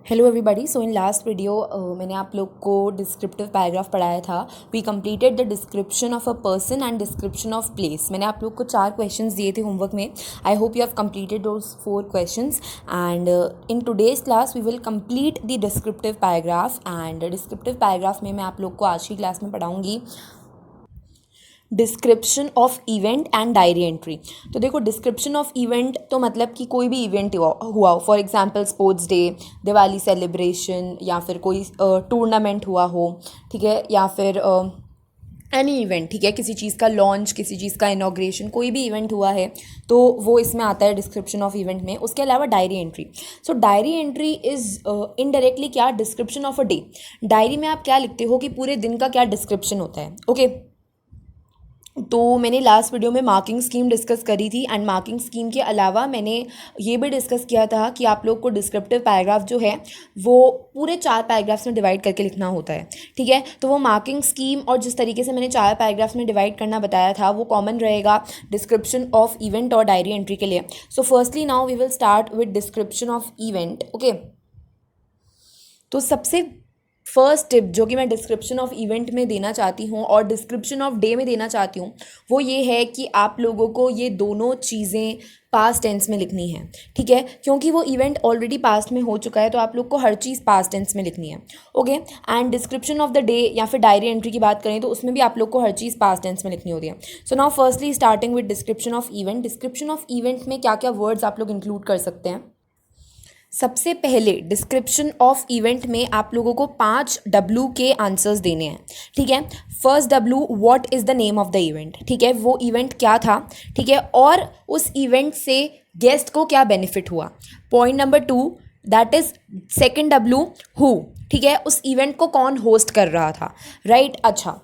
Hello everybody. So in last video मैंने आप लोग को डिस्क्रिप्टिव पैराग्राफ पढ़ाया था। We completed the description of a person and description of place. मैंने आप लोग को 4 क्वेश्चंस दिए थे होमवर्क में। I hope you have completed those 4 questions and in today's class we will complete the descriptive paragraph. And descriptive paragraph में मैं आप लोग को आज की क्लास में पढ़ाऊँगी description of event and diary entry. तो देखो, डिस्क्रिप्शन ऑफ इवेंट तो मतलब कि कोई भी इवेंट हुआ हो, for example sports day, Diwali celebration, या फिर कोई टूर्नामेंट हुआ हो, ठीक है, या फिर एनी इवेंट, ठीक है, किसी चीज़ का लॉन्च, किसी चीज़ का इनॉग्रेशन, कोई भी इवेंट हुआ है तो वो इसमें आता है डिस्क्रिप्शन ऑफ इवेंट में। उसके अलावा diary entry. So diary entry is indirectly क्या, डिस्क्रिप्शन ऑफ अ डे। डायरी में आप क्या लिखते हो कि पूरे दिन का क्या डिस्क्रिप्शन होता है। ओके, तो मैंने लास्ट वीडियो में मार्किंग स्कीम डिस्कस करी थी एंड मार्किंग स्कीम के अलावा मैंने ये भी डिस्कस किया था कि आप लोग को डिस्क्रिप्टिव पैराग्राफ जो है वो पूरे 4 पैराग्राफ्स में डिवाइड करके लिखना होता है, ठीक है। तो वो मार्किंग स्कीम और जिस तरीके से मैंने 4 पैराग्राफ्स में डिवाइड करना बताया था वो कॉमन रहेगा डिस्क्रिप्शन ऑफ इवेंट और डायरी एंट्री के लिए। So firstly now we will start with description of event. Okay, तो सबसे फर्स्ट टिप जो कि मैं डिस्क्रिप्शन ऑफ इवेंट में देना चाहती हूँ और डिस्क्रिप्शन ऑफ डे में देना चाहती हूँ वो ये है कि आप लोगों को ये दोनों चीज़ें पास्ट टेंस में लिखनी है, ठीक है, क्योंकि वो इवेंट ऑलरेडी पास्ट में हो चुका है तो आप लोग को हर चीज़ पास्ट टेंस में लिखनी है। Okay, and description of the day या फिर डायरी एंट्री की बात करें तो उसमें भी आप लोग को हर चीज़ पास्ट टेंस में लिखनी होती है। So now firstly starting with description of event. Description of event में क्या क्या वर्ड्स आप लोग इंक्लूड कर सकते हैं। सबसे पहले डिस्क्रिप्शन ऑफ इवेंट में आप लोगों को 5 W के आंसर्स देने हैं, ठीक है। First W, what is the name of the event, ठीक है, वो इवेंट क्या था, ठीक है, और उस इवेंट से गेस्ट को क्या बेनिफिट हुआ। Point number 2, that is second W, who, ठीक है, उस इवेंट को कौन होस्ट कर रहा था, राइट। अच्छा,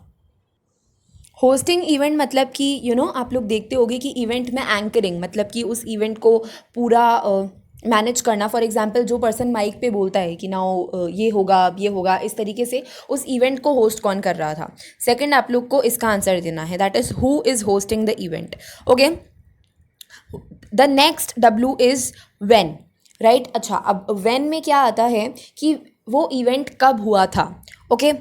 होस्टिंग इवेंट मतलब कि आप लोग देखते होगे कि इवेंट में एंकरिंग मतलब कि उस इवेंट को पूरा मैनेज करना। फॉर एग्जांपल जो पर्सन माइक पे बोलता है कि नाउ ये होगा, इस तरीके से उस इवेंट को होस्ट कौन कर रहा था। सेकंड आप लोग को इसका आंसर देना है, that is who is hosting the event. Okay, the next W is when, right. अच्छा, अब व्हेन में क्या आता है कि वो इवेंट कब हुआ था। Okay,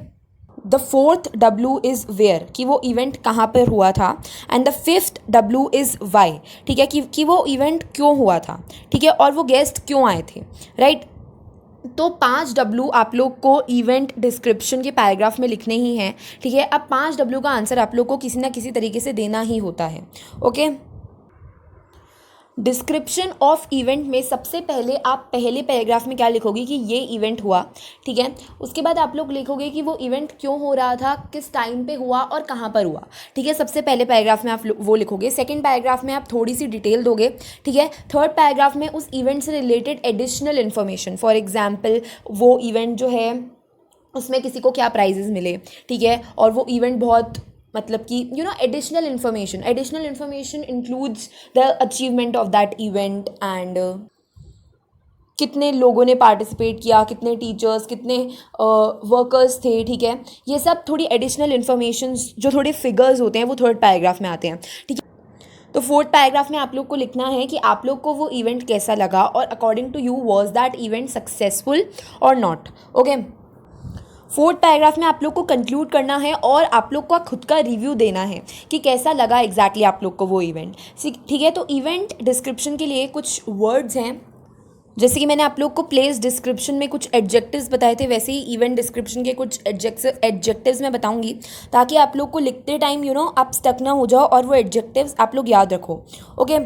the fourth W is where, कि वो इवेंट कहाँ पर हुआ था। And the fifth W is why, ठीक है, कि वो इवेंट क्यों हुआ था, ठीक है, और वो गेस्ट क्यों आए थे, राइट। तो 5 W आप लोग को इवेंट डिस्क्रिप्शन के पैराग्राफ में लिखने ही हैं, ठीक है। अब 5 W का आंसर आप लोग को किसी ना किसी तरीके से देना ही होता है। ओके, डिस्क्रिप्शन ऑफ इवेंट में सबसे पहले आप पहले पैराग्राफ में क्या लिखोगे कि ये इवेंट हुआ, ठीक है। उसके बाद आप लोग लिखोगे कि वो इवेंट क्यों हो रहा था, किस टाइम पे हुआ और कहाँ पर हुआ, ठीक है। सबसे पहले पैराग्राफ में आप वो लिखोगे। सेकंड पैराग्राफ में आप थोड़ी सी डिटेल दोगे, ठीक है। थर्ड पैराग्राफ में उस इवेंट से related additional information, for example वो इवेंट जो है उसमें किसी को क्या प्राइजेस मिले, ठीक है, और वो इवेंट बहुत मतलब कि additional information includes the achievement of that event and कितने लोगों ने पार्टिसिपेट किया, कितने टीचर्स, कितने वर्कर्स थे, ठीक है। ये सब थोड़ी एडिशनल इन्फॉर्मेशन जो थोड़े फिगर्स होते हैं वो थर्ड पैराग्राफ में आते हैं, ठीक है। तो फोर्थ पैराग्राफ में आप लोग को लिखना है कि आप लोग को वो इवेंट कैसा लगा और according to you was that event successful और नॉट। ओके, फोर्थ पैराग्राफ में आप लोग को कंक्लूड करना है और आप लोग को खुद का रिव्यू देना है कि कैसा लगा एग्जैक्टली आप लोग को वो इवेंट, ठीक है। तो इवेंट डिस्क्रिप्शन के लिए कुछ वर्ड्स हैं, जैसे कि मैंने आप लोग को प्लेस डिस्क्रिप्शन में कुछ एडजेक्टिव्स बताए थे, वैसे ही इवेंट डिस्क्रिप्शन के कुछ एडजेक्टिव्स मैं बताऊंगी ताकि आप लोग को लिखते टाइम आप स्टक ना हो जाओ और वो एडजेक्टिव्स आप लोग याद रखो। ओके,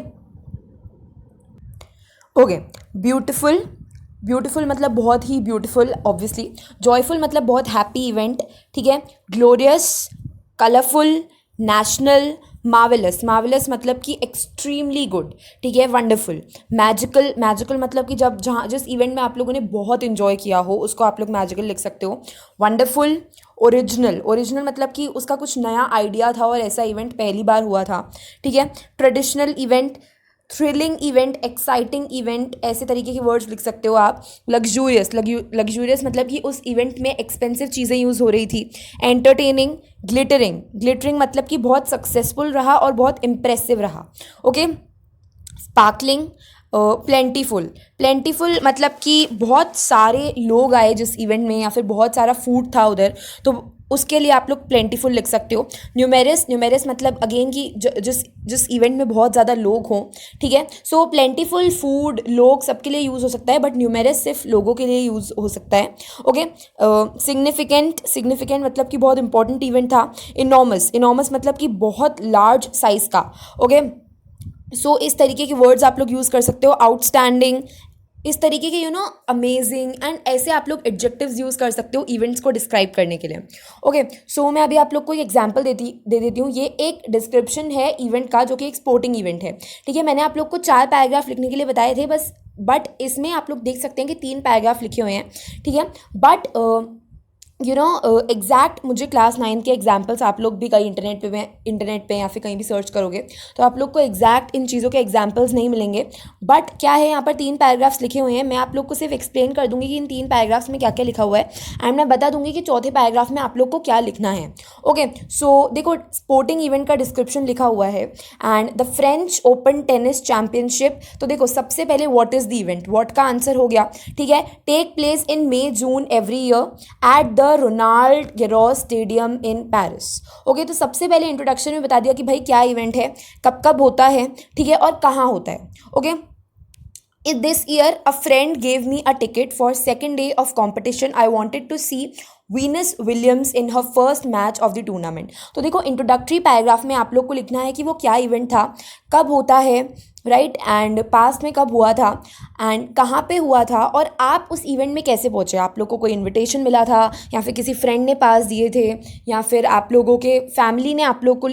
ब्यूटिफुल, ब्यूटीफुल मतलब बहुत ही ब्यूटीफुल ऑब्वियसली। जॉयफुल मतलब बहुत हैप्पी इवेंट, ठीक है। ग्लोरियस, कलरफुल, नेशनल, मार्वेलस मतलब कि एक्सट्रीमली गुड, ठीक है, वंडरफुल। मैजिकल मतलब कि जिस इवेंट में आप लोगों ने बहुत इन्जॉय किया हो उसको आप लोग मैजिकल लिख सकते हो। वंडरफुल। ओरिजिनल मतलब कि उसका कुछ नया आइडिया था और ऐसा इवेंट पहली बार हुआ था, ठीक है। Traditional event, thrilling event, exciting event, ऐसे तरीके के वर्ड्स लिख सकते हो आप। लग्जूरियस मतलब कि उस इवेंट में एक्सपेंसिव चीज़ें यूज़ हो रही थी। एंटरटेनिंग, ग्लिटरिंग मतलब कि बहुत सक्सेसफुल रहा और बहुत इम्प्रेसिव रहा। Okay, sparkling, plentiful. प्लेंटीफुल मतलब कि बहुत सारे लोग आए जिस इवेंट में, या फिर बहुत सारा फूड था उधर, तो उसके लिए आप लोग प्लेंटीफुल लिख सकते हो। न्यूमेरस, न्यूमेरस मतलब अगेन कि जिस जिस इवेंट में बहुत ज़्यादा लोग हों, ठीक है। सो प्लेंटीफुल फूड लोग सबके लिए यूज़ हो सकता है, बट न्यूमेरस सिर्फ लोगों के लिए यूज़ हो सकता है। ओके। सिग्निफिकेंट, सिग्निफिकेंट मतलब कि बहुत इंपॉर्टेंट इवेंट था। इनॉमस, इनॉमस मतलब कि बहुत लार्ज साइज़ का। ओके। सो इस तरीके के वर्ड्स आप लोग यूज़ कर सकते हो। आउटस्टैंडिंग, इस तरीके के अमेजिंग एंड ऐसे आप लोग एडजेक्टिव्स यूज़ कर सकते हो इवेंट्स को डिस्क्राइब करने के लिए। ओके। सो मैं अभी आप लोग को एक एग्जांपल दे देती हूँ। ये एक डिस्क्रिप्शन है इवेंट का, जो कि एक स्पोर्टिंग इवेंट है, ठीक है। मैंने आप लोग को 4 पैराग्राफ लिखने के लिए बताए थे बस, बट इसमें आप लोग देख सकते हैं कि 3 पैराग्राफ लिखे हुए हैं, ठीक है। बट एग्जैक्ट मुझे क्लास 9 के एग्जाम्पल्स आप लोग भी कहीं इंटरनेट पे या फिर कहीं भी सर्च करोगे तो आप लोग को एग्जैक्ट इन चीज़ों के एग्जाम्पल्स नहीं मिलेंगे। बट क्या है, यहाँ पर 3 पैराग्राफ्स लिखे हुए हैं। मैं आप लोग को सिर्फ एक्सप्लेन कर दूंगी कि इन 3 पैराग्राफ्स में क्या क्या लिखा हुआ है, एंड मैं बता दूंगी कि चौथे पैराग्राफ में आप लोग को क्या लिखना है। ओके। सो देखो, स्पोर्टिंग इवेंट का डिस्क्रिप्शन लिखा हुआ है, and the French Open tennis championship. तो देखो, सबसे पहले what is the event, what का आंसर हो गया, ठीक है। Take place in May June every year at the Ronald Garros stadium in Paris. Okay. तो सबसे पहले इंट्रोडक्शन में बता दिया कि भाई क्या इवेंट है, कब कब होता है, ठीक है, और कहाँ होता है। Okay. In this year, a friend gave me a ticket for second day of competition. I wanted to see Venus Williams in her first match of the tournament. तो देखो, इंट्रोडक्टरी पैराग्राफ में आप लोग को लिखना है कि वो क्या इवेंट था, कब होता है, राइट, एंड पास्ट में कब हुआ था, एंड कहाँ पे हुआ था, और आप उस इवेंट में कैसे पहुँचे। आप लोग को कोई इनविटेशन मिला था, या फिर किसी फ्रेंड ने पास दिए थे, या फिर आप लोगों के फैमिली ने आप लोग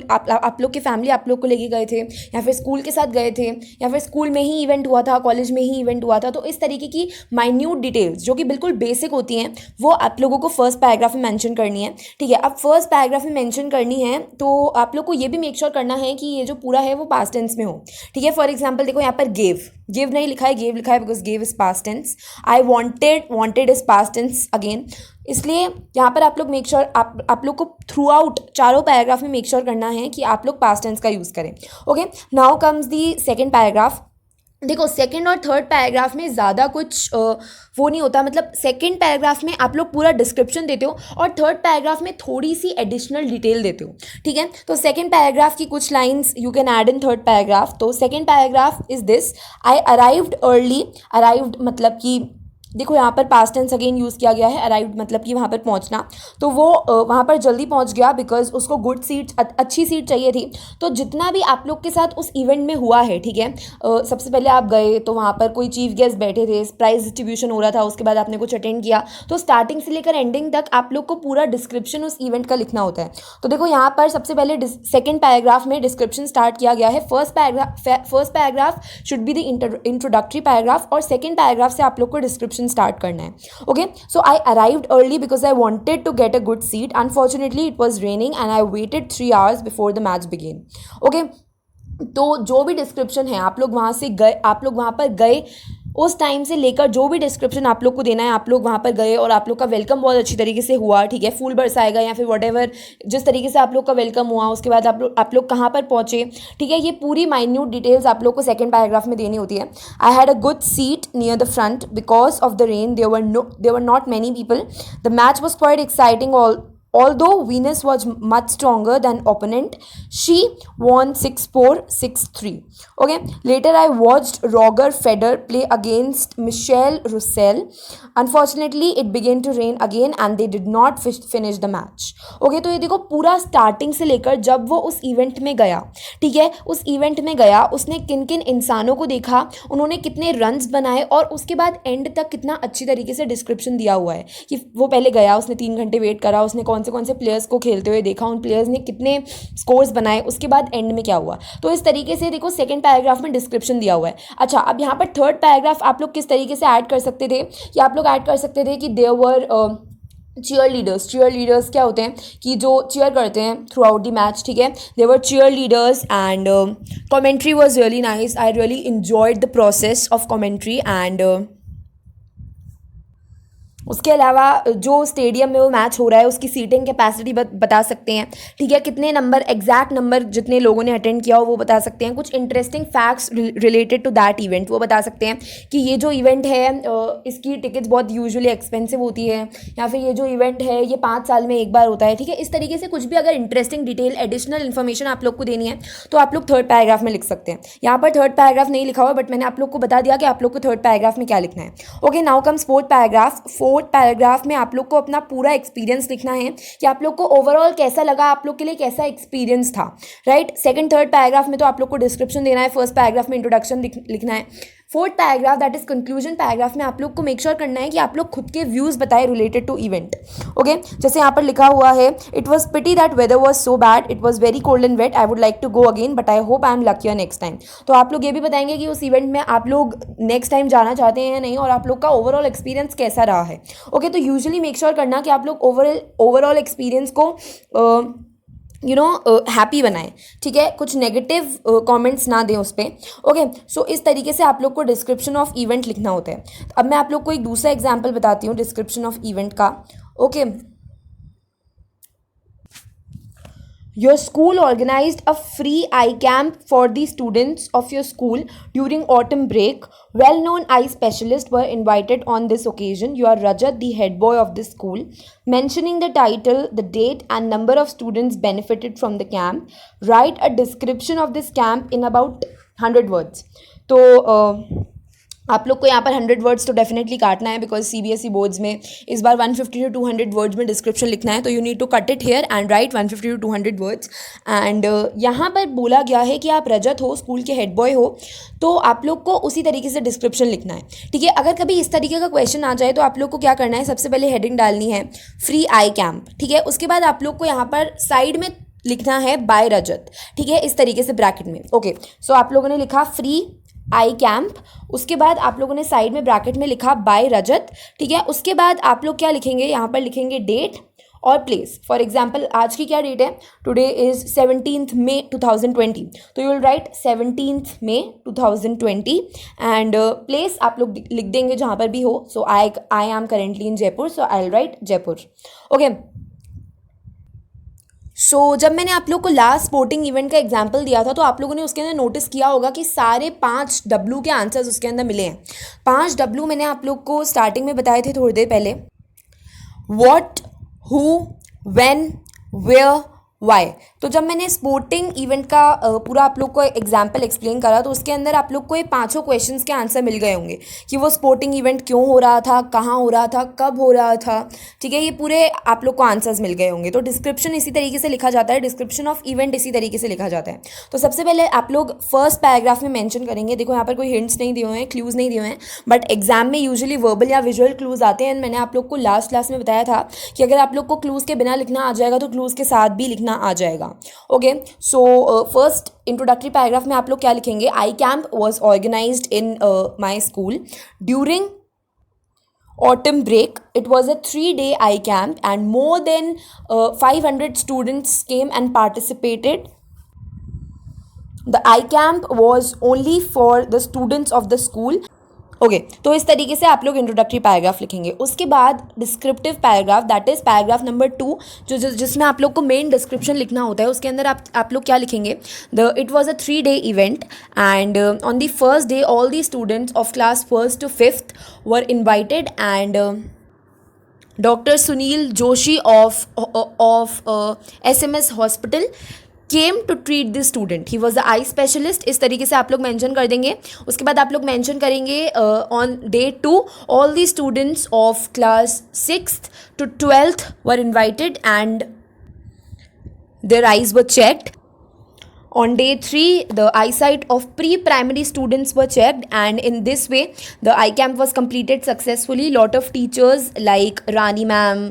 की फैमिली आप लोग को लेके गए थे, या फिर स्कूल के साथ गए थे, या फिर स्कूल में ही इवेंट हुआ था, कॉलेज में ही इवेंट हुआ था। तो इस तरीके की माइन्यूट डिटेल्स जो कि बिल्कुल बेसिक होती हैं, वो आप लोगों को फर्स्ट पैराग्राफ में मेंशन करनी है, ठीक है। अब फर्स्ट पैराग्राफ में मेंशन करनी है तो आप लोग को ये भी मेक श्योर करना है कि ये जो पूरा है वो पास्ट टेंस में हो, ठीक है। फॉर एग्जांपल देखो, यहाँ पर गिव नहीं लिखा है, गिव लिखा है, because give is past tense. I wanted is past tense again, इसलिए यहाँ पर आप लोग मेक श्योर, आप लोग को थ्रू आउट चारों पैराग्राफ में मेक श्योर करना है कि आप लोग पास्ट टेंस का यूज़ करें। Okay. Now comes the second paragraph. देखो, सेकंड और थर्ड पैराग्राफ में ज़्यादा कुछ वो नहीं होता, मतलब सेकंड पैराग्राफ में आप लोग पूरा डिस्क्रिप्शन देते हो, और थर्ड पैराग्राफ में थोड़ी सी एडिशनल डिटेल देते हो, ठीक है। तो सेकंड पैराग्राफ की कुछ lines you can add in third paragraph. तो second paragraph is this: I arrived early. Arrived मतलब कि देखो, यहाँ पर पास्ट टेंस अगेन यूज़ किया गया है। अराइव्ड मतलब कि वहाँ पर पहुँचना, तो वो वहाँ पर जल्दी पहुँच गया बिकॉज उसको गुड सीट, अच्छी सीट चाहिए थी। तो जितना भी आप लोग के साथ उस इवेंट में हुआ है, ठीक है, सबसे पहले आप गए तो वहाँ पर कोई चीफ गेस्ट बैठे थे, प्राइज डिस्ट्रीब्यूशन हो रहा था, उसके बाद आपने कुछ अटेंड किया। तो स्टार्टिंग से लेकर एंडिंग तक आप लोग को पूरा डिस्क्रिप्शन उस इवेंट का लिखना होता है। तो देखो, यहाँ पर सबसे पहले सेकेंड पैराग्राफ में डिस्क्रिप्शन स्टार्ट किया गया है। First paragraph should be the introductory paragraph, और सेकेंड पैराग्राफ से आप लोग को डिस्क्रिप्शन स्टार्ट करना है। Okay. So I arrived early because I wanted to get a good seat. Unfortunately it was raining and I waited 3 hours before the match began. Okay. तो जो भी डिस्क्रिप्शन है, आप लोग वहाँ से गए, आप लोग वहाँ पर गए, उस टाइम से लेकर जो भी डिस्क्रिप्शन आप लोग को देना है, आप लोग वहाँ पर गए और आप लोग का वेलकम बहुत अच्छी तरीके से हुआ, ठीक है, फूल बरसाएगा या फिर वॉटेवर, जिस तरीके से आप लोग का वेलकम हुआ, उसके बाद आप लोग कहाँ पर पहुँचे, ठीक है, ये पूरी माइन्यूट डिटेल्स आप लोग को सेकंड पैराग्राफ में देनी होती है। I had a good seat near the front because of the rain, there were not many people, the match was quite exciting although Venus was much stronger than opponent. She won 6-4, 6-3. Okay. Later I watched Roger Federer play against Michel Roussel. Unfortunately it began to rain again and they did not finish the match. Okay. तो ये देखो, पूरा starting से लेकर जब वो उस event में गया, ठीक है, उस इवेंट में गया, उसने किन किन इंसानों को देखा, उन्होंने कितने रन्स बनाए, और उसके बाद एंड तक कितना अच्छी तरीके से डिस्क्रिप्शन दिया हुआ है कि वो पहले गया, उसने 3 घंटे वेट करा, उसने कौन से प्लेयर्स को खेलते हुए देखा, उन प्लेयर्स ने कितने स्कोर्स बनाए, उसके बाद एंड में क्या हुआ। तो इस तरीके से देखो, सेकंड पैराग्राफ में डिस्क्रिप्शन दिया हुआ है। अच्छा, अब यहाँ पर थर्ड पैराग्राफ आप लोग किस तरीके से ऐड कर सकते थे, कि आप लोग ऐड कर सकते थे कि देयर वर चीयर लीडर्स क्या होते हैं कि जो चीयर करते हैं थ्रू आउट द मैच, ठीक है, there were cheerleaders, and commentary was really nice. I really enjoyed the process of commentary, and उसके अलावा जो स्टेडियम में वो मैच हो रहा है उसकी सीटिंग कैपेसिटी बता सकते हैं, ठीक है, कितने नंबर, एग्जैक्ट नंबर जितने लोगों ने अटेंड किया हो वो बता सकते हैं, कुछ interesting facts related to that event वो बता सकते हैं कि ये जो इवेंट है इसकी टिकट्स बहुत यूजुअली एक्सपेंसिव होती है, या फिर ये जो इवेंट है ये 5 साल में एक बार होता है, ठीक है। इस तरीके से कुछ भी अगर इंटरेस्टिंग डिटेल एडिशनल इन्फॉर्मेशन आप लोग को देनी है तो आप लोग थर्ड पैराग्राफ में लिख सकते हैं। यहाँ पर थर्ड पैराग्राफ नहीं लिखा हुआ, बट मैंने आप लोग को बता दिया कि आप लोग को थर्ड पैराग्राफ में क्या लिखना है। Okay, now comes fourth paragraph. Fourth paragraph में आप लोग को अपना पूरा एक्सपीरियंस लिखना है कि आप लोग को ओवरऑल कैसा लगा, आप लोग के लिए कैसा एक्सपीरियंस था, राइट। सेकंड थर्ड पैराग्राफ में तो आप लोग को डिस्क्रिप्शन देना है, फर्स्ट पैराग्राफ में इंट्रोडक्शन लिखना है। Fourth paragraph that is conclusion paragraph में आप लोग को मेक श्योर करना है कि आप लोग खुद के व्यूज़ बताएं रिलेटेड टू इवेंट। ओके, जैसे यहाँ पर लिखा हुआ है, it was pity that weather was so bad, it was very cold and wet, I would like to go again but I hope I am luckier next time. तो आप लोग ये भी बताएंगे कि उस इवेंट में आप लोग नेक्स्ट टाइम जाना चाहते हैं या नहीं, और आप लोग का ओवरऑल एक्सपीरियंस कैसा रहा है। ओके, तो यूजुअली मेक श्योर करना कि आप लोग ओवरऑल एक्सपीरियंस को हैप्पी बनाएं, ठीक है, कुछ नेगेटिव कमेंट्स ना दें उस पर। ओके, सो इस तरीके से आप लोग को डिस्क्रिप्शन ऑफ इवेंट लिखना होता है। अब मैं आप लोग को एक दूसरा एग्जांपल बताती हूँ डिस्क्रिप्शन ऑफ इवेंट का। Okay, your school organized a free eye camp for the students of your school during autumn break. Well-known eye specialists were invited on this occasion. You are Rajat, the head boy of this school. Mentioning the title, the date and number of students benefited from the camp. Write a description of this camp in about 100 words. तो आप लोग को यहाँ पर 100 words तो definitely काटना है, because CBSE boards में इस बार 150 to 200 वर्ड्स में डिस्क्रिप्शन लिखना है, तो you need to cut it here and write 150 to 200 words. And यहाँ पर बोला गया है कि आप रजत हो, स्कूल के हेड बॉय हो, तो आप लोग को उसी तरीके से डिस्क्रिप्शन लिखना है, ठीक है। अगर कभी इस तरीके का क्वेश्चन आ जाए तो आप लोग को क्या करना है, सबसे पहले हेडिंग डालनी है फ्री आई कैंप, ठीक है। उसके बाद आप लोग को यहाँ पर साइड में लिखना है बाय रजत, ठीक है, इस तरीके से ब्रैकेट में। ओके, सो आप लोगों ने लिखा फ्री आई कैंप, उसके बाद आप लोगों ने साइड में ब्रैकेट में लिखा बाय रजत, ठीक है। उसके बाद आप लोग क्या लिखेंगे, यहाँ पर लिखेंगे डेट और प्लेस। फॉर एग्जाम्पल आज की क्या डेट है, टुडे इज 17th May 2020, तो you will write 17th May 2020 and place आप लोग लिख देंगे जहाँ पर भी हो। So I am currently in Jaipur, so I will write Jaipur. Okay, so जब मैंने आप लोग को लास्ट स्पोर्टिंग इवेंट का एग्जांपल दिया था तो आप लोगों ने उसके अंदर नोटिस किया होगा कि सारे 5 W के आंसर्स उसके अंदर मिले हैं। 5 W मैंने आप लोग को स्टार्टिंग में बताए थे थोड़ी देर पहले, what, who, when, where, why. तो जब मैंने स्पोर्टिंग इवेंट का पूरा आप लोग को एग्जाम्पल एक्सप्लेन करा तो उसके अंदर आप लोग को ये 5 क्वेश्चंस के आंसर मिल गए होंगे कि वो स्पोर्टिंग इवेंट क्यों हो रहा था, कहाँ हो रहा था, कब हो रहा था, ठीक है, ये पूरे आप लोग को आंसर्स मिल गए होंगे। तो डिस्क्रिप्शन इसी तरीके से लिखा जाता है, डिस्क्रिप्शन ऑफ इवेंट इसी तरीके से लिखा जाता है। तो सबसे पहले आप लोग फर्स्ट पैराग्राफ में मेंशन करेंगे, देखो यहाँ पर कोई हिंट्स नहीं दिए हुए हैं, क्लूज़ नहीं दिए हुए हैं, बट एग्जाम में यूजुअली वर्बल या विजुअल क्लूज़ आते हैं। मैंने आप लोग को लास्ट क्लास में बताया था कि अगर आप लोग को क्लूज़ के बिना लिखना आ जाएगा तो क्लूज़ के साथ भी लिखना आ जाएगा। Okay, so first introductory paragraph में आप लोग क्या लिखेंगे, eye camp was organised in my school during autumn break. It was a 3-day eye camp and more than 500 students came and participated. The eye camp was only for the students of the school. Okay, तो इस तरीके से आप लोग introductory paragraph लिखेंगे। उसके बाद descriptive paragraph that is paragraph number 2 जिसमें आप लोग को मेन डिस्क्रिप्शन लिखना होता है। उसके अंदर आप लोग क्या लिखेंगे, it was a 3-day event and on the first day all the students of class 1st to 5th were invited and Dr. Sunil Joshi of SMS Hospital came to treat this student. He was the eye specialist. इस तरीके से आप लोग mention कर देंगे। उसके बाद आप लोग मेंशन करेंगे on day 2 all the students of class 6th to 12th were invited and their eyes were checked. On day 3, the eyesight of pre-primary students were checked and in this way, the eye camp was completed successfully. Lot of teachers like Rani ma'am,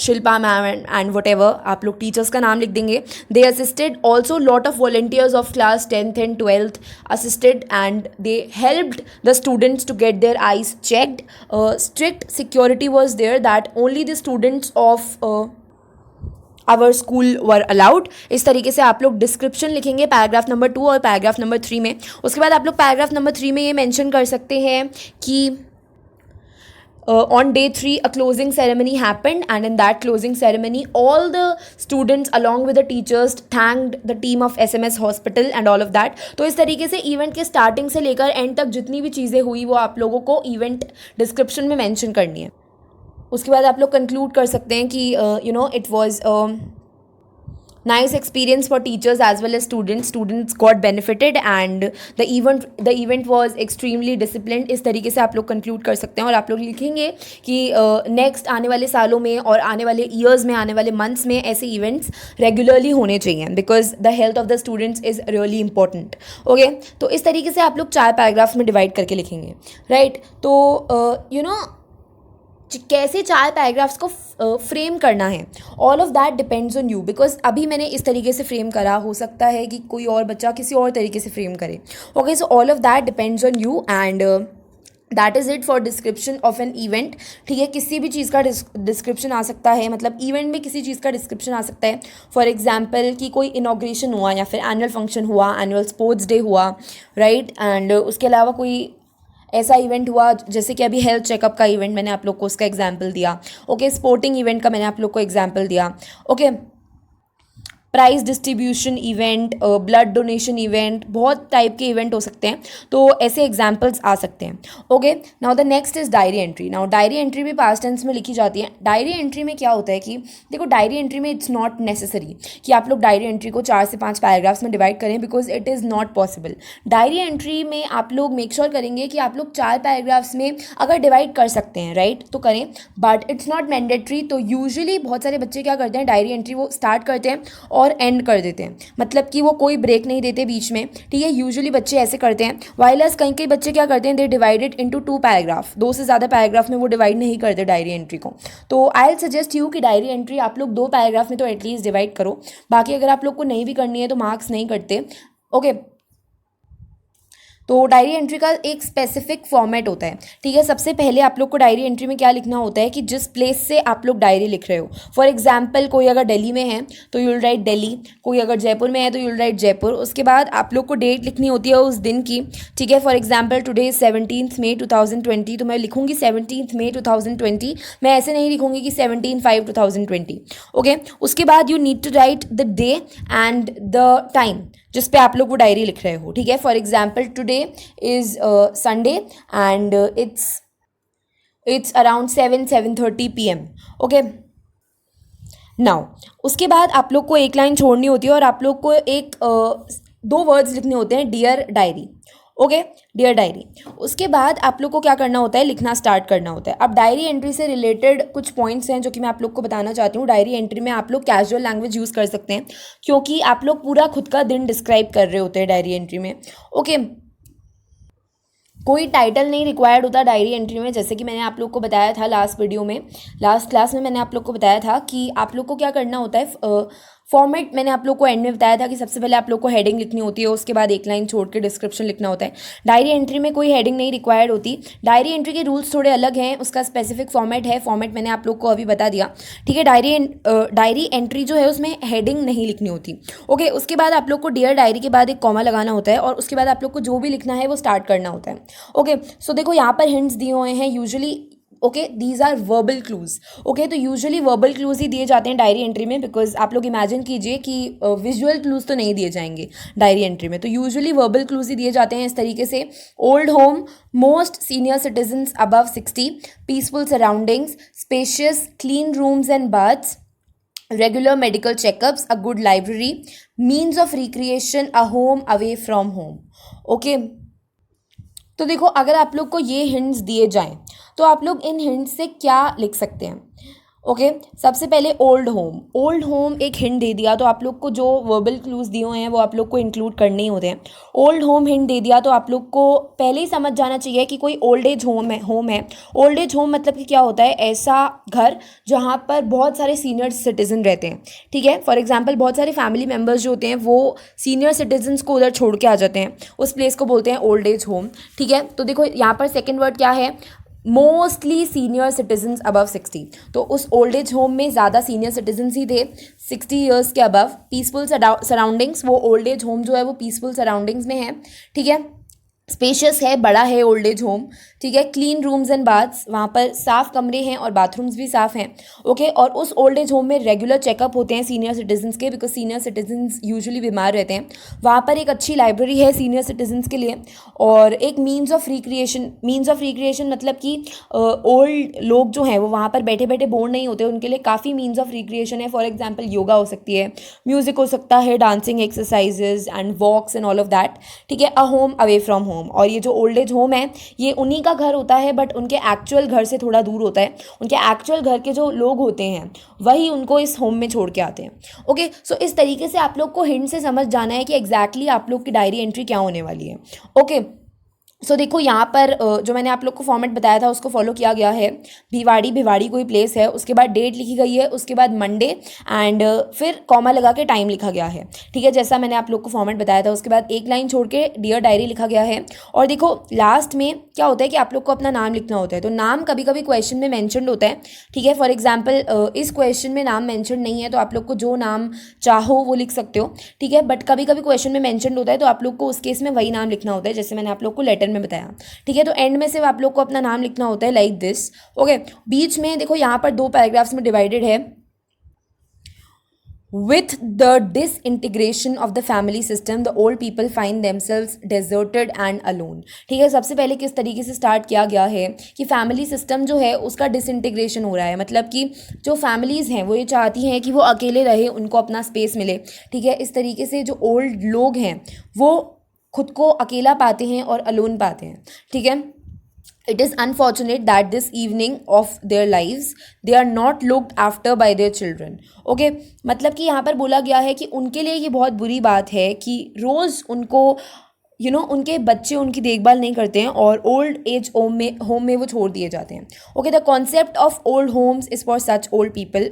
Shilpa ma'am and whatever, आप लोग teachers का नाम लिख देंगे. They assisted. Also, lot of volunteers of class 10th and 12th assisted and they helped the students to get their eyes checked. Strict security was there that only the students of our school were allowed. इस तरीके से आप लोग description लिखेंगे paragraph number 2 और paragraph number 3 में। उसके बाद आप लोग पैराग्राफ नंबर 3 में ये मेंशन कर सकते हैं कि On day 3 a closing ceremony happened, and in that closing ceremony all the students along with the teachers thanked the team of SMS hospital and all of that. तो इस तरीके से इवेंट के स्टार्टिंग से लेकर एंड तक जितनी भी चीज़ें हुई वो आप लोगों को इवेंट डिस्क्रिप्शन में मेंशन करनी है. उसके बाद आप लोग कंक्लूड कर सकते हैं कि it was nice experience for teachers as well as students got benefited and the event was extremely disciplined. इस तरीके से आप लोग कंक्लूड कर सकते हैं और आप लोग लिखेंगे कि नेक्स्ट आने वाले सालों में और आने वाले ईयर्स में, आने वाले मंथ्स में ऐसे इवेंट्स रेगुलरली होने चाहिए because the health of the students is really important. Okay, तो इस तरीके से आप लोग 4 पैराग्राफ्स में डिवाइड करके लिखेंगे, राइट. तो कैसे 4 पैराग्राफ्स को फ्रेम करना है, all of that depends on you. Because अभी मैंने इस तरीके से फ्रेम करा, हो सकता है कि कोई और बच्चा किसी और तरीके से फ्रेम करे. Okay, so all of that depends on you and that is it for description of an event. ठीक है, किसी भी चीज़ का डिस्क्रिप्शन आ सकता है, मतलब इवेंट में किसी चीज़ का डिस्क्रिप्शन आ सकता है. फॉर एग्जाम्पल कि कोई इनॉग्रेशन हुआ या फिर एनुअल फंक्शन हुआ, एनुअल स्पोर्ट्स डे हुआ, राइट. एंड उसके अलावा कोई ऐसा इवेंट हुआ जैसे कि अभी हेल्थ चेकअप का इवेंट मैंने आप लोग को उसका एग्जाम्पल दिया. ओके, स्पोर्टिंग इवेंट का मैंने आप लोग को एग्जाम्पल दिया. Okay, prize distribution event, blood donation event, बहुत टाइप के इवेंट हो सकते हैं. तो ऐसे एग्जाम्पल्स आ सकते हैं. Okay, now the next is diary entry. Now diary entry भी पास्ट टेंस में लिखी जाती है. डायरी एंट्री में क्या होता है कि देखो, डायरी एंट्री में इट्स नॉट नेसेसरी कि आप लोग डायरी एंट्री को 4 से 5 पैराग्राफ्स में डिवाइड करें because it is not possible. Diary entry में आप लोग मेक श्योर करेंगे कि आप लोग 4 पैराग्राफ्स में अगर डिवाइड कर सकते हैं, राइट, तो करें, बट इट्स नॉट मैंडेटरी. तो यूजुअली बहुत सारे बच्चे क्या करते हैं, डायरी एंट्री वो स्टार्ट करते हैं और एंड कर देते हैं, मतलब कि वो कोई ब्रेक नहीं देते बीच में. ठीक है, यूजुअली बच्चे ऐसे करते हैं. वाइलस कई कई बच्चे क्या करते हैं, दे डिवाइडेड इनटू 2 पैराग्राफ, 2 से ज़्यादा पैराग्राफ में वो डिवाइड नहीं करते डायरी एंट्री को. तो आई विल सजेस्ट यू कि डायरी एंट्री आप लोग 2 पैराग्राफ में तो एटलीस्ट डिवाइड करो. बाकी अगर आप लोग को नहीं भी करनी है तो मार्क्स नहीं कटते. ओके, तो डायरी एंट्री का एक स्पेसिफिक फॉर्मेट होता है. ठीक है, सबसे पहले आप लोग को डायरी एंट्री में क्या लिखना होता है कि जिस प्लेस से आप लोग डायरी लिख रहे हो. फॉर एग्जाम्पल कोई अगर दिल्ली में है तो यू विल राइट दिल्ली, कोई अगर जयपुर में है तो यू विल राइट जयपुर. उसके बाद आप लोग को डेट लिखनी होती है उस दिन की. ठीक है, फॉर एग्जाम्पल टुडे 17 मई 2020, तो मैं लिखूंगी 17 मई 2020. मैं ऐसे नहीं लिखूंगी कि 17/5/2020. ओके, उसके बाद you need to write the day and the time जिस पे आप लोग वो डायरी लिख रहे हो. ठीक है, for example today is Sunday and it's around 7:30 PM. Okay, now उसके बाद आप लोग को एक लाइन छोड़नी होती है और आप लोग को एक 2 वर्ड्स लिखने होते हैं, dear diary. Okay, dear diary. उसके बाद आप लोग को क्या करना होता है, लिखना स्टार्ट करना होता है. अब डायरी एंट्री से रिलेटेड कुछ पॉइंट्स हैं जो कि मैं आप लोग को बताना चाहती हूँ. डायरी एंट्री में आप लोग कैजुअल लैंग्वेज यूज़ कर सकते हैं क्योंकि आप लोग पूरा खुद का दिन डिस्क्राइब कर रहे होते हैं डायरी एंट्री में. ओके, कोई टाइटल नहीं रिक्वायर्ड होता डायरी एंट्री में. जैसे कि मैंने आप लोग को बताया था लास्ट वीडियो में, लास्ट क्लास में मैंने आप लोग को बताया था कि आप लोग को क्या करना होता है. फॉर्मेट मैंने आप लोग को एंड में बताया था कि सबसे पहले आप लोग को हेडिंग लिखनी होती है, उसके बाद एक लाइन छोड़ के डिस्क्रिप्शन लिखना होता है. डायरी एंट्री में कोई हेडिंग नहीं रिक्वायर्ड होती. डायरी एंट्री के रूल्स थोड़े अलग हैं, उसका स्पेसिफिक फॉर्मेट है. फॉर्मेट मैंने आप लोग को अभी बता दिया. ठीक है, डायरी एंट्री जो है उसमें हेडिंग नहीं लिखनी होती. ओके, उसके बाद आप लोग को डियर डायरी के बाद एक कॉमा लगाना होता है और उसके बाद आप लोग को जो भी लिखना है वो स्टार्ट करना होता है. ओके, सो देखो यहाँ पर हिंट्स दिए हुए हैं usually. Okay, these are verbal clues. Okay, तो यूजुअली वर्बल क्लूज ही दिए जाते हैं डायरी एंट्री में बिकॉज आप लोग इमेजिन कीजिए कि विजुअल क्लूज तो नहीं दिए जाएंगे डायरी एंट्री में. तो यूजुअली वर्बल क्लूज ही दिए जाते हैं इस तरीके से. Old home, most senior citizens above 60, peaceful surroundings, spacious clean rooms and baths, regular medical checkups, a good library, means of recreation, a home away from home. Okay, तो देखो अगर आप लोग को ये हिंट्स दिए जाएं तो आप लोग इन हिंट्स से क्या लिख सकते हैं. ओके, सबसे पहले ओल्ड होम. ओल्ड होम एक हिंट दे दिया तो आप लोग को जो वर्बल क्लूज दिए हुए हैं वो आप लोग को इंक्लूड करने ही होते हैं. ओल्ड होम हिंट दे दिया तो आप लोग को पहले ही समझ जाना चाहिए कि कोई ओल्ड एज होम है. ओल्ड एज होम मतलब कि क्या होता है, ऐसा घर जहाँ पर बहुत सारे सीनियर सिटीजन रहते हैं. ठीक है, फॉर एग्जाम्पल बहुत सारे फैमिली मेम्बर्स जो होते हैं वो सीनियर सिटीजन्स को उधर छोड़ के आ जाते हैं. उस प्लेस को बोलते हैं ओल्ड एज होम. ठीक है, तो देखो यहाँ पर सेकेंड वर्ड क्या है, मोस्टली सीनियर सिटीजन्स अबव 60. तो उस ओल्ड एज होम में ज़्यादा सीनियर सिटीजन्स ही थे 60 ईयर्स के अबव. पीसफुल सराउंडिंग्स, वो ओल्ड एज होम जो है वो पीसफुल सराउंडिंग्स में है. ठीक है, स्पेशियस है, बड़ा है ओल्ड एज होम, ठीक है। क्लीन रूम्स एंड बाथ्स, वहाँ पर साफ़ कमरे हैं और बाथरूम्स भी साफ़ हैं, ओके। और उस ओल्ड एज होम में रेगुलर चेकअप होते हैं सीनियर सिटीजन्स के, बिकॉज सीनियर सिटीजन्स यूजुअली बीमार रहते हैं। वहाँ पर एक अच्छी लाइब्रेरी है सीनियर सिटीजन्स के लिए, और एक मीन्स ऑफ रिक्रिएशन मतलब कि ओल्ड लोग जो हैं वो वहाँ पर बैठे बैठे बोर नहीं होते, उनके लिए काफ़ी मीन्स ऑफ रिक्रिएशन है। फॉर एग्जाम्पल योगा हो सकती है, म्यूज़िक हो सकता है, dancing exercises and walks and all of that, ठीक है। A home away from home. और ये जो ओल्ड एज होम है ये उन्हीं का घर होता है, बट उनके एक्चुअल घर से थोड़ा दूर होता है। उनके एक्चुअल घर के जो लोग होते हैं वही उनको इस होम में छोड़ के आते हैं, ओके। सो इस तरीके से आप लोग को हिंट से समझ जाना है कि एग्जैक्टली आप लोग की डायरी एंट्री क्या होने वाली है, ओके। सो देखो यहाँ पर जो मैंने आप लोग को फॉर्मेट बताया था उसको फॉलो किया गया है। भिवाड़ी कोई प्लेस है, उसके बाद डेट लिखी गई है, उसके बाद मंडे एंड फिर कॉमा लगा के टाइम लिखा गया है, ठीक है, जैसा मैंने आप लोग को फॉर्मेट बताया था। उसके बाद एक लाइन छोड़ के डियर डायरी लिखा गया है। और देखो लास्ट में क्या होता है कि आप लोग को अपना नाम लिखना होता है, तो नाम कभी कभी क्वेश्चन में मैंशनड होता है, ठीक है। फॉर एग्जाम्पल इस क्वेश्चन में नाम मैंशन नहीं है तो आप लोग को जो नाम चाहो वो लिख सकते हो, ठीक है। बट कभी कभी क्वेश्चन में मैंशनड होता है तो आप लोग को उस केस में वही नाम लिखना होता है जैसे मैंने आप लोग को लेटर में बताया, ठीक है। तो एंड में सिर्फ आप लोग को अपना नाम लिखना होता है लाइक दिस, ओके। बीच में देखो यहाँ पर 2 पैराग्राफ्स में डिवाइडेड है। With the disintegration of the family system, the old people find themselves deserted and alone, ठीक है। सबसे पहले किस तरीके से स्टार्ट किया गया है कि फैमिली सिस्टम जो है उसका डिसइंटीग्रेशन हो रहा है, मतलब कि जो फैमिलीज़ हैं वो ये चाहती हैं कि वो अकेले रहे, उनको अपना स्पेस मिले, ठीक है। इस तरीके से जो ओल्ड लोग हैं वो खुद को अकेला पाते हैं और अलोन पाते हैं, ठीक है। It is unfortunate that this evening of their lives they are not looked after by their children, okay। मतलब कि यहाँ पर बोला गया है कि उनके लिए ये बहुत बुरी बात है कि रोज़ उनको उनके बच्चे उनकी देखभाल नहीं करते हैं और ओल्ड एज होम में वो छोड़ दिए जाते हैं, okay. The concept of old Holmes is for such old people.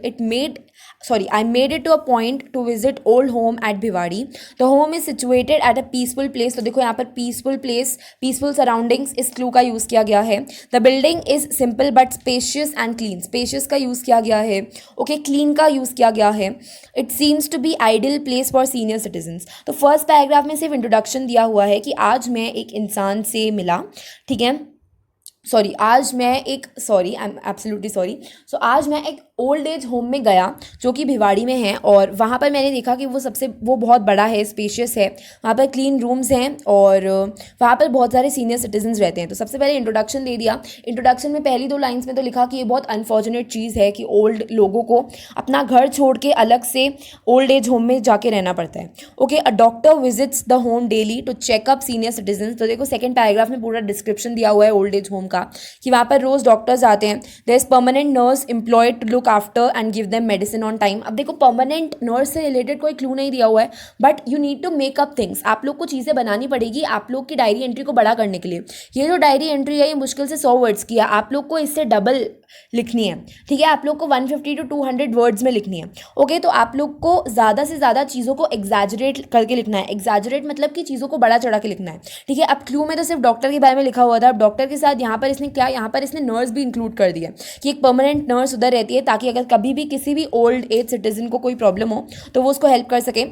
I made it to a point to visit old home at Bhiwadi. The home is situated at a peaceful place. तो देखो यहाँ पर peaceful place, peaceful surroundings इस clue का use किया गया है। The building is simple but spacious and clean. Spacious का यूज़ किया गया है, okay, clean का यूज़ किया गया है। It seems to be ideal place for senior citizens. तो फर्स्ट पैराग्राफ में सिर्फ इंट्रोडक्शन दिया हुआ है कि आज मैं एक इंसान से मिला, ठीक है। आज मैं एक ओल्ड एज होम में गया जो कि भिवाड़ी में है, और वहाँ पर मैंने देखा कि वो बहुत बड़ा है, स्पेशियस है, वहाँ पर क्लीन रूम्स हैं और वहाँ पर बहुत सारे सीनियर सिटीजन्स रहते हैं। तो सबसे पहले इंट्रोडक्शन दे दिया। इंट्रोडक्शन में पहली 2 लाइन्स में तो लिखा कि ये बहुत अनफॉर्चुनेट चीज़ है कि ओल्ड लोगों को अपना घर छोड़ के अलग से ओल्ड एज होम में जाके रहना पड़ता है, okay. A doctor visits the home daily to checkup senior citizen. तो देखो सेकंड पैराग्राफ में पूरा डिस्क्रिप्शन दिया हुआ है ओल्ड एज होम का कि वहाँ पर रोज़ डॉक्टर्स आते हैं। There is permanent nurse employed to look after and give them medicine on time. अब देखो परमानेंट नर्स से रिलेटेड कोई क्लू नहीं दिया हुआ है, but you need to make up things. आप लोग को चीज़ें बनानी पड़ेगी आप लोग की डायरी एंट्री को बड़ा करने के लिए। ये जो डायरी एंट्री है ये मुश्किल से 100 वर्ड्स की है, आप लोग को इससे डबल लिखनी है, ठीक है। आप लोग को 150 to 200 वर्ड्स में लिखनी है, ओके। तो आप लोग को ज़्यादा से ज़्यादा चीज़ों को एग्जैजरेट करके लिखना है। एग्जैजरेट मतलब कि चीज़ों को बड़ा चढ़ा के लिखना है, ठीक है। अब क्लू में तो सिर्फ डॉक्टर के बारे में लिखा हुआ था, अब डॉक्टर के साथ यहाँ पर इसने नर्स भी इंक्लूड कर दिया कि एक परमानेंट नर्स उधर रहती है ताकि अगर कभी भी किसी भी ओल्ड एज सिटीजन को कोई प्रॉब्लम हो तो वो उसको हेल्प कर सके,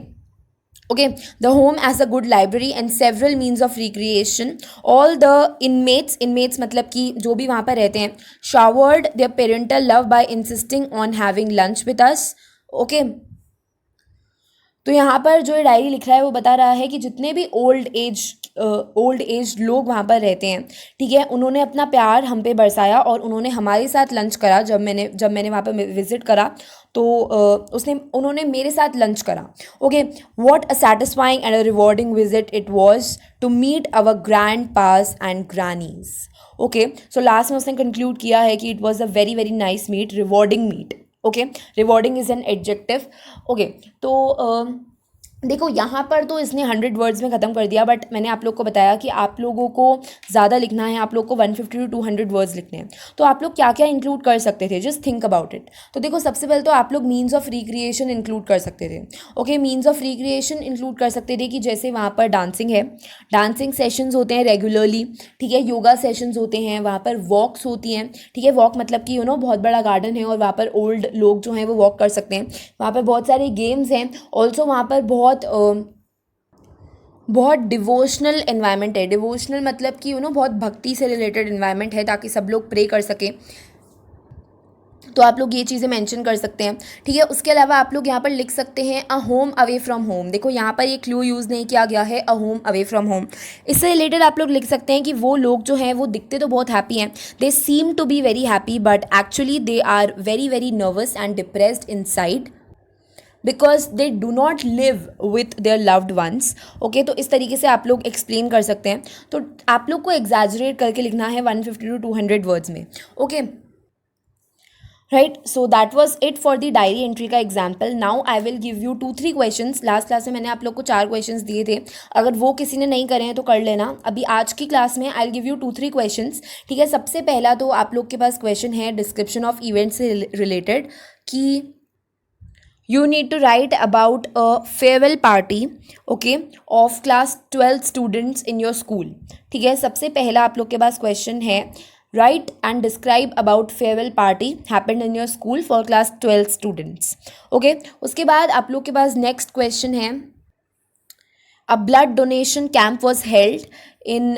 okay। The home has a good library and several means of recreation. All the inmates मतलब कि जो भी वहाँ पर रहते हैं showered their parental love by insisting on having lunch with us, okay। तो यहाँ पर जो ये डायरी लिख रहा है वो बता रहा है कि जितने भी ओल्ड एज लोग वहाँ पर रहते हैं, ठीक है, उन्होंने अपना प्यार हम पे बरसाया और उन्होंने हमारे साथ लंच करा। जब मैंने वहाँ पर विज़िट करा तो उन्होंने मेरे साथ लंच करा, okay. What a satisfying and a rewarding visit it was to meet our grandpas and grannies, okay. So last में उसने कंक्लूड किया है कि it was a very very nice meet, rewarding meet, okay. Rewarding is an adjective, okay. तो देखो यहाँ पर तो इसने 100 वर्ड्स में ख़त्म कर दिया, बट मैंने आप लोग को बताया कि आप लोगों को ज़्यादा लिखना है, आप लोग को 150 to 200 वर्ड्स लिखने हैं। तो आप लोग क्या क्या इंक्लूड कर सकते थे, जस्ट थिंक अबाउट इट। तो देखो सबसे पहले तो आप लोग मीन्स ऑफ रिक्रिएशन इंक्लूड कर सकते थे, okay. Means of recreation include कर सकते थे कि जैसे वहाँ पर डांसिंग है, डांसिंग सेशंस होते हैं रेगुलरली, ठीक है। योगा सेशंस होते हैं, वहाँ पर वॉक्स होती हैं, ठीक है। वॉक मतलब कि बहुत बड़ा गार्डन है और वहाँ पर ओल्ड लोग जो हैं वो वॉक कर सकते हैं। वहाँ पर बहुत सारे गेम्स हैं, ऑल्सो वहाँ पर बहुत बहुत डिवोशनल एनवायरनमेंट है। डिवोशनल मतलब कि बहुत भक्ति से रिलेटेड एनवायरनमेंट है, ताकि सब लोग प्रे कर सकें। तो आप लोग ये चीज़ें मेंशन कर सकते हैं, ठीक है। उसके अलावा आप लोग यहाँ पर लिख सकते हैं अ होम अवे फ्रॉम होम। देखो यहाँ पर ये क्लू यूज़ नहीं किया गया है, a home away from home. इससे रिलेटेड आप लोग लिख सकते हैं कि वो लोग जो हैं वो दिखते तो बहुत हैप्पी हैं, they seem to be very happy, but actually they are very very nervous and depressed inside because they do not live with their loved ones. Okay, तो इस तरीके से आप लोग एक्सप्लेन कर सकते हैं। तो आप लोग को एग्जैजरेट करके लिखना है 150 to 200 वर्ड्स में। Okay, right, so that was it for the diary entry का example. Now I will give you 2-3 questions. Last class में मैंने आप लोग को 4 क्वेश्चंस दिए थे, अगर वो किसी ने नहीं करे हैं तो कर लेना। अभी आज की क्लास में आई विल गिव यू 2-3 क्वेश्चंस, ठीक है। सबसे पहला तो आप लोग के पास क्वेश्चन है डिस्क्रिप्शन ऑफ इवेंट से रिलेटेड, कि you need to write about a farewell party, okay, of class 12 students in your school, ठीक है। सबसे पहला आप लोग के पास क्वेश्चन है, write and describe about farewell party happened in your school for class 12 students, okay। उसके बाद आप लोग के पास नेक्स्ट क्वेश्चन है, अ blood donation camp was held in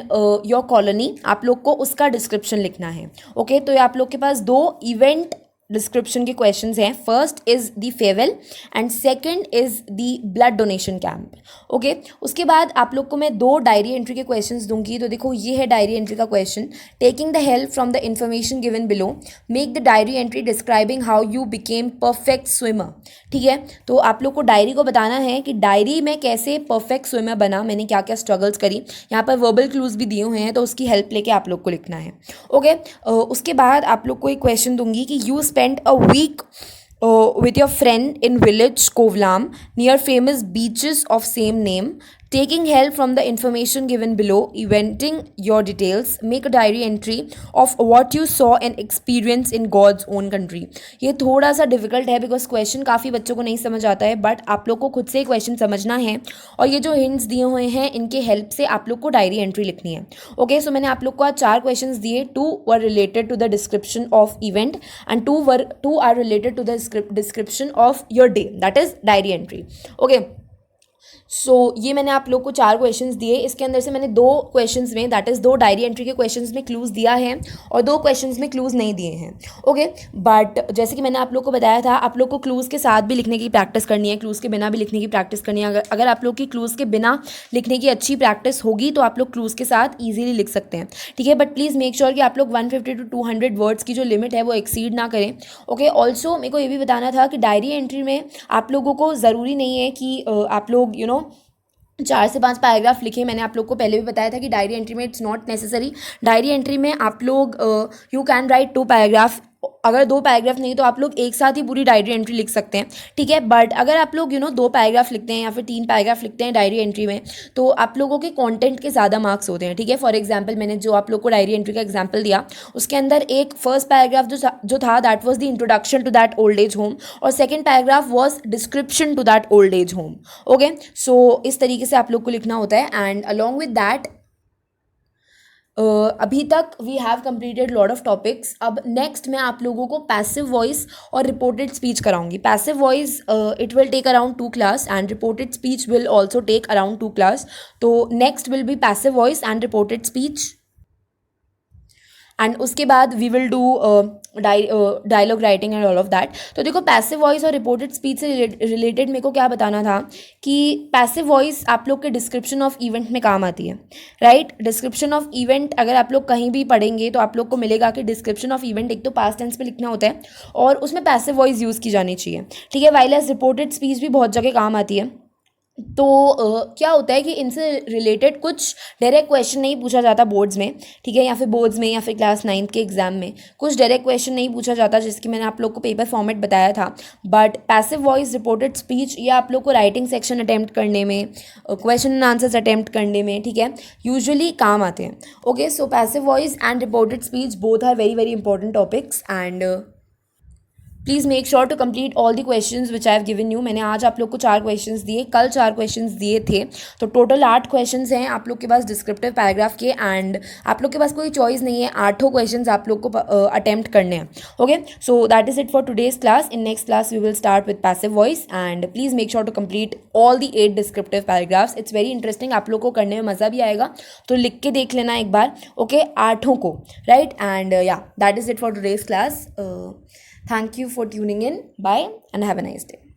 your colony. आप लोग को उसका डिस्क्रिप्शन लिखना है, ओके। तो ये आप लोग के पास 2 इवेंट डिस्क्रिप्शन के क्वेश्चंस हैं। First is the farewell and second is the blood donation camp, okay. उसके बाद आप लोग को मैं 2 डायरी एंट्री के क्वेश्चंस दूंगी। तो देखो ये है डायरी एंट्री का question, taking the help from the information given below, make the diary entry describing how you became perfect swimmer, ठीक है। तो आप लोग को डायरी को बताना है कि डायरी में कैसे परफेक्ट स्विमर बना, मैंने क्या क्या स्ट्रगल्स करी। यहाँ पर वर्बल क्लूज भी दिए हुए हैं, तो उसकी हेल्प लेके आप लोग को लिखना है, ओके। उसके बाद आप लोग को एक क्वेश्चन दूंगी कि you spent a week with your friend in village Kovlam near famous beaches of same name, taking help from the information given below, inventing your details, make a diary entry of what you saw and experienced in God's own country। ये थोड़ा सा difficult है because question काफ़ी बच्चों को नहीं समझ आता है, बट आप लोग को खुद से क्वेश्चन समझना है, और ये जो हिंट्स दिए हुए हैं इनके हेल्प से आप लोग को डायरी एंट्री लिखनी है, ओके। सो मैंने आप लोग को आज 4 क्वेश्चन दिए, 2 were related to the description of event and 2 are related to the description of your day, that is diary entry, okay. So ये मैंने आप लोग को 4 क्वेश्चंस दिए। इसके अंदर से मैंने 2 क्वेश्चंस में, दैट इज़ 2 डायरी एंट्री के क्वेश्चंस में क्लूज़ दिया है और 2 क्वेश्चंस में क्लूज़ नहीं दिए हैं, ओके। बट जैसे कि मैंने आप लोग को बताया था, आप लोग को क्लूज़ के साथ भी लिखने की प्रैक्टिस करनी है, क्लूज़ के बिना भी लिखने की प्रैक्टिस करनी है। अगर आप लोग की क्लूज़ के बिना लिखने की अच्छी प्रैक्टिस होगी तो आप लोग क्लूज़ के साथ ईजिली लिख सकते हैं, ठीक है। बट प्लीज़ मेक श्योर कि आप लोग 150 to 200 वर्ड्स की जो लिमिट है वो एक्सीड ना करें, ओके। ऑल्सो मेरे को ये भी बताना था कि डायरी एंट्री में आप लोगों को ज़रूरी नहीं है कि आप लोग 4 से 5 पैराग्राफ लिखे। मैंने आप लोग को पहले भी बताया था कि डायरी एंट्री में it's not necessary. Diary entry में आप लोग यू कैन राइट 2 पैराग्राफ, अगर 2 पैराग्राफ नहीं तो आप लोग एक साथ ही पूरी डायरी एंट्री लिख सकते हैं, ठीक है। बट अगर आप लोग 2 पैराग्राफ लिखते हैं या फिर 3 पैराग्राफ लिखते हैं डायरी एंट्री में, तो आप लोगों के कंटेंट के ज़्यादा मार्क्स होते हैं, ठीक है। फॉर एग्जांपल मैंने जो आप लोग को डायरी एंट्री का एग्जांपल दिया, उसके अंदर एक फर्स्ट पैराग्राफ जो था that was the introduction to that old age home, और second paragraph was description to that old age home, okay. So इस तरीके से आप लोग को लिखना होता है। एंड अलॉन्ग विद दैट अभी तक we have completed lot of topics. अब नेक्स्ट मैं आप लोगों को पैसिव वॉइस और रिपोर्टेड स्पीच कराऊंगी। Passive voice it will take around 2 class and reported speech will also take around 2 class. तो next will be passive voice and reported speech, and उसके बाद we will do dialogue writing and all of that. तो देखो passive voice और reported speech से related मेरे को क्या बताना था कि पैसिव वॉइस आप लोग के डिस्क्रिप्शन ऑफ इवेंट में काम आती है, राइट। डिस्क्रिप्शन ऑफ इवेंट अगर आप लोग कहीं भी पढ़ेंगे तो आप लोग को मिलेगा कि डिस्क्रिप्शन ऑफ इवेंट एक तो पास्ट टेंस पे लिखना होता है और उसमें पैसिव वॉइस यूज़ की जानी चाहिए, ठीक है। वाइल एज रिपोर्टेड स्पीच भी बहुत जगह काम आती है। तो क्या होता है कि इनसे रिलेटेड कुछ डायरेक्ट क्वेश्चन नहीं पूछा जाता बोर्ड्स में, ठीक है, या फिर बोर्ड्स में या फिर क्लास 9th के एग्जाम में कुछ डायरेक्ट क्वेश्चन नहीं पूछा जाता, जिसकी मैंने आप लोग को पेपर फॉर्मेट बताया था। But passive voice, reported speech ये आप लोग को राइटिंग सेक्शन अटैम्प्ट करने में, क्वेश्चन एंड आंसर्स अटैम्प्ट करने में, ठीक है, यूजुअली काम आते हैं, okay. So passive voice and reported speech both are very very important topics. And please make sure to complete all the questions which I have given you. मैंने आज आप लोग को 4 क्वेश्चंस दिए, कल 4 क्वेश्चंस दिए थे, तो टोटल 8 क्वेश्चंस हैं आप लोग के पास डिस्क्रिप्टिव पैराग्राफ के। एंड आप लोग के पास कोई चॉइस नहीं है, 8 क्वेश्चंस आप लोग को अटेम्प्ट करने हैं। Okay, so that is it for today's class. In next class we will start with passive voice and please make sure to complete all the 8 descriptive paragraphs. It's very interesting, आप लोग को करने में मज़ा भी आएगा, तो लिख के देख लेना एक बार। ओके, 8 को, राइट? एंड या that is it for today's class. Thank you for tuning in. Bye and have a nice day.